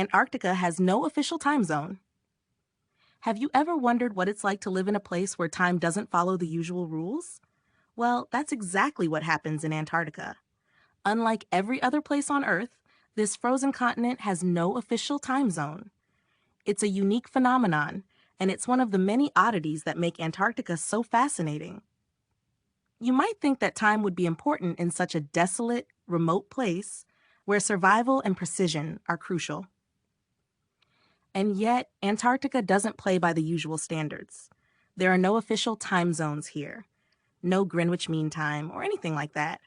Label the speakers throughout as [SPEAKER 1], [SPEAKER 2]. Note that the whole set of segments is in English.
[SPEAKER 1] Antarctica has no official time zone. Have you ever wondered what it's like to live in a place where time doesn't follow the usual rules? Well, that's exactly what happens in Antarctica. Unlike every other place on Earth, this frozen continent has no official time zone. It's a unique phenomenon, and it's one of the many oddities that make Antarctica so fascinating. You might think that time would be important in such a desolate, remote place where survival and precision are crucial. And yet, Antarctica doesn't play by the usual standards. There are no official time zones here, no Greenwich Mean Time or anything like that.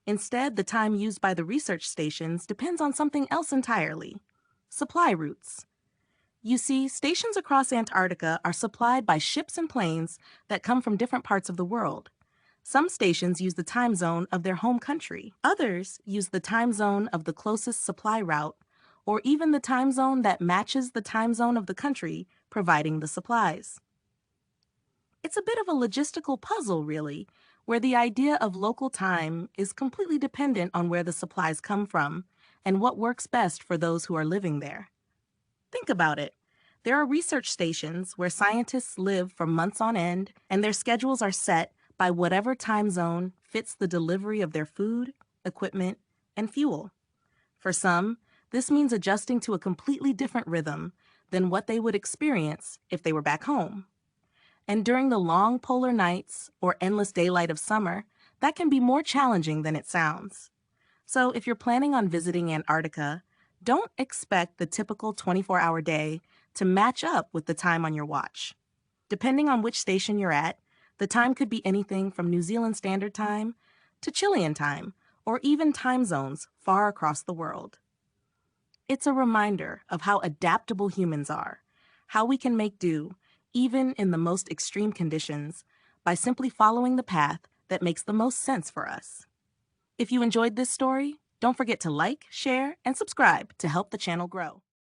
[SPEAKER 1] Instead, the time used by the research stations depends on something else entirely: supply routes. You see, stations across Antarctica are supplied by ships and planes that come from different parts of the world. Some stations use the time zone of their home country. Others use the time zone of the closest supply route, or even the time zone that matches the time zone of the country providing the supplies. It's a bit of a logistical puzzle, really, where the idea of local time is completely dependent on where the supplies come from and what works best for those who are living there. Think about it. There are research stations where scientists live for months on end, and their schedules are set by whatever time zone fits the delivery of their food, equipment, and fuel. For some, this means adjusting to a completely different rhythm than what they would experience if they were back home. And during the long polar nights or endless daylight of summer, that can be more challenging than it sounds. So if you're planning on visiting Antarctica, don't expect the typical 24-hour day to match up with the time on your watch. Depending on which station you're at, the time could be anything from New Zealand Standard Time to Chilean time, or even time zones far across the world. It's a reminder of how adaptable humans are, how we can make do, even in the most extreme conditions, by simply following the path that makes the most sense for us. If you enjoyed this story, don't forget to like, share, and subscribe to help the channel grow.